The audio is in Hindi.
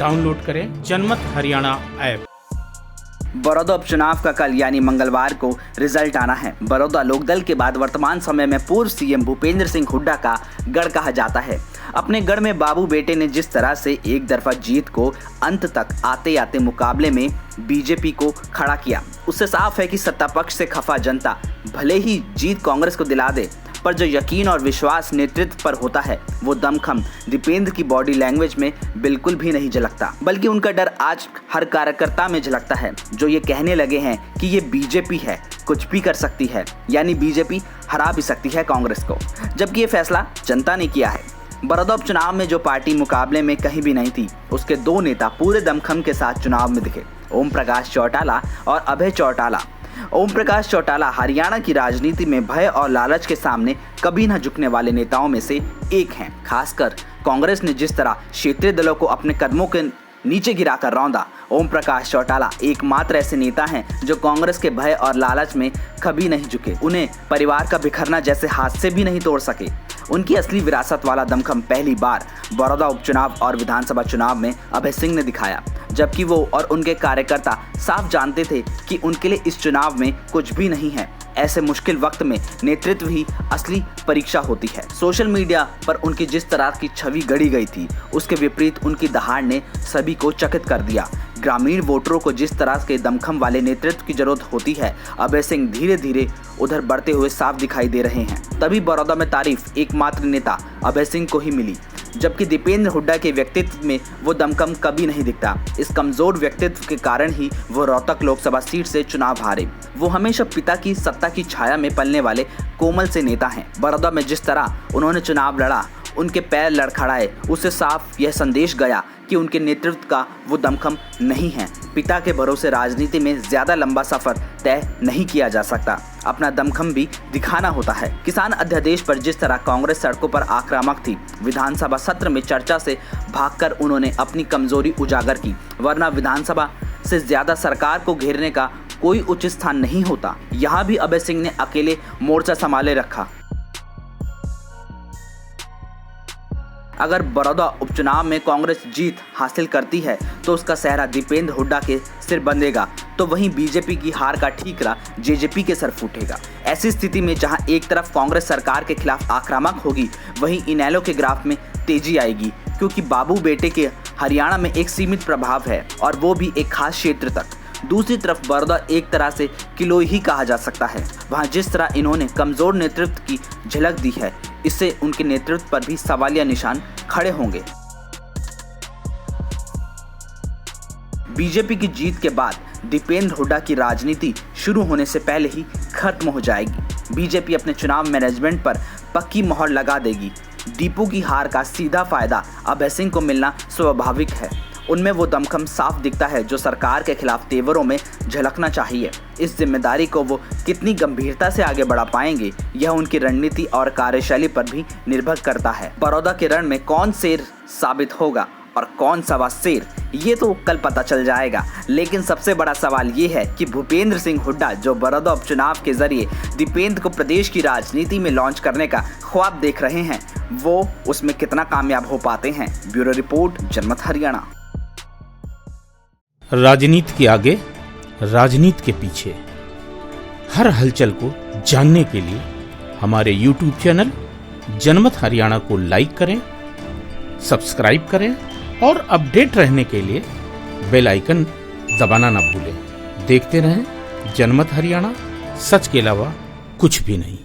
डाउनलोड करें जनमत हरियाणा ऐप। बड़ौदा उपचुनाव का कल यानी मंगलवार को रिजल्ट आना है। बड़ौदा लोकदल के बाद वर्तमान समय में पूर्व सीएम भूपेंद्र सिंह हुड्डा का गढ़ कहा जाता है। अपने गढ़ में बाबू बेटे ने जिस तरह से एक तरफा जीत को अंत तक आते आते मुकाबले में बीजेपी को खड़ा किया, उससे साफ है कि सत्ता पक्ष से खफा जनता भले ही जीत कांग्रेस को दिला दे, पर जो यकीन और विश्वास नेतृत्व पर होता है वो दमखम दीपेंद्र की बॉडी लैंग्वेज में बिल्कुल भी नहीं झलकता, बल्कि उनका डर आज हर कार्यकर्ता में झलकता है, जो ये कहने लगे हैं कि ये बीजेपी है, कुछ भी कर सकती है, यानी बीजेपी हरा भी सकती है कांग्रेस को, जबकि ये फैसला जनता ने किया है। बड़ौदा उपचुनाव में जो पार्टी मुकाबले में कहीं भी नहीं थी, उसके दो नेता पूरे दमखम के साथ चुनाव में दिखे, ओम प्रकाश चौटाला और अभय चौटाला। ओम प्रकाश चौटाला हरियाणा की राजनीति में भय और लालच के सामने कभी न झुकने वाले नेताओं में से एक हैं। खासकर कांग्रेस ने जिस तरह क्षेत्रीय दलों को अपने कदमों के नीचे गिराकर रौंदा, ओम प्रकाश चौटाला एकमात्र ऐसे नेता हैं जो कांग्रेस के भय और लालच में कभी नहीं झुके, उन्हें परिवार का बिखरना जैसे हादसे भी नहीं तोड़ सके। उनकी असली विरासत वाला दमखम पहली बार बड़ौदा उपचुनाव और विधानसभा चुनाव में अभय सिंह ने दिखाया, जबकि वो और उनके कार्यकर्ता साफ जानते थे कि उनके लिए इस चुनाव में कुछ भी नहीं है। ऐसे मुश्किल वक्त में नेतृत्व ही असली परीक्षा होती है। सोशल मीडिया पर उनकी जिस तरह की छवि गढ़ी गई थी, उसके विपरीत उनकी दहाड़ ने सभी को चकित कर दिया। ग्रामीण वोटरों को जिस तरह के दमखम वाले नेतृत्व की जरूरत होती है, अभय सिंह धीरे धीरे उधर बढ़ते हुए साफ दिखाई दे रहे हैं। तभी बड़ौदा में तारीफ एकमात्र नेता अभय सिंह को ही मिली, जबकि दीपेंद्र हुड्डा के व्यक्तित्व में वो दमखम कभी नहीं दिखता। इस कमजोर व्यक्तित्व के कारण ही वो रोहतक लोकसभा सीट से चुनाव हारे। वो हमेशा पिता की सत्ता की छाया में पलने वाले कोमल से नेता हैं। बड़ौदा में जिस तरह उन्होंने चुनाव लड़ा, उनके पैर लड़खड़ाए, उससे साफ यह संदेश गया कि उनके नेतृत्व का वो दमखम नहीं है। पिता के भरोसे राजनीति में ज्यादा लंबा सफर तय नहीं किया जा सकता, अपना दमखम भी दिखाना होता है। किसान अध्यादेश पर जिस तरह कांग्रेस सड़कों पर आक्रामक थी, विधानसभा सत्र में चर्चा से भागकर उन्होंने अपनी कमजोरी उजागर की, वरना विधानसभा से ज्यादा सरकार को घेरने का कोई उचित स्थान नहीं होता। यहाँ भी अभय सिंह ने अकेले मोर्चा संभाले रखा। अगर बड़ौदा उपचुनाव में कांग्रेस जीत हासिल करती है तो उसका सेहरा दीपेंद्र हुड्डा के सिर बंधेगा, तो वहीं बीजेपी की हार का ठीकरा जेजेपी के सर फूटेगा। ऐसी स्थिति में जहां एक तरफ कांग्रेस सरकार के खिलाफ आक्रामक होगी, वहीं इनेलो के ग्राफ में तेजी आएगी, क्योंकि बाबू बेटे के हरियाणा में एक सीमित प्रभाव है और वो भी एक खास क्षेत्र तक। दूसरी तरफ बड़ौदा एक तरह से किलोई ही कहा जा सकता है। वहां जिस तरह इन्होंने कमजोर नेतृत्व की झलक दी है, इससे उनके नेतृत्व पर भी सवालिया निशान खड़े होंगे। बीजेपी की जीत के बाद दीपेंद्र हुड्डा की राजनीति शुरू होने से पहले ही खत्म हो जाएगी। बीजेपी अपने चुनाव मैनेजमेंट पर पक्की मोहर लगा देगी। दीपू की हार का सीधा फायदा अभय सिंह को मिलना स्वाभाविक है। उनमें वो दमखम साफ दिखता है जो सरकार के खिलाफ तेवरों में झलकना चाहिए। इस जिम्मेदारी को वो कितनी गंभीरता से आगे बढ़ा पाएंगे, यह उनकी रणनीति और कार्यशैली पर भी निर्भर करता है। बड़ौदा के रण में कौन शेर साबित होगा और कौन सवा शेर, ये तो कल पता चल जाएगा। लेकिन सबसे बड़ा सवाल ये है कि भूपेंद्र सिंह हुड्डा जो बड़ौदा उपचुनाव के जरिए दीपेंद्र को प्रदेश की राजनीति में लॉन्च करने का ख्वाब देख रहे हैं, वो उसमें कितना कामयाब हो पाते हैं। ब्यूरो रिपोर्ट, जनमत हरियाणा। राजनीति के आगे, राजनीति के पीछे, हर हलचल को जानने के लिए हमारे YouTube चैनल जनमत हरियाणा को लाइक करें, सब्सक्राइब करें और अपडेट रहने के लिए बेल आइकन दबाना ना भूलें। देखते रहें जनमत हरियाणा, सच के अलावा कुछ भी नहीं।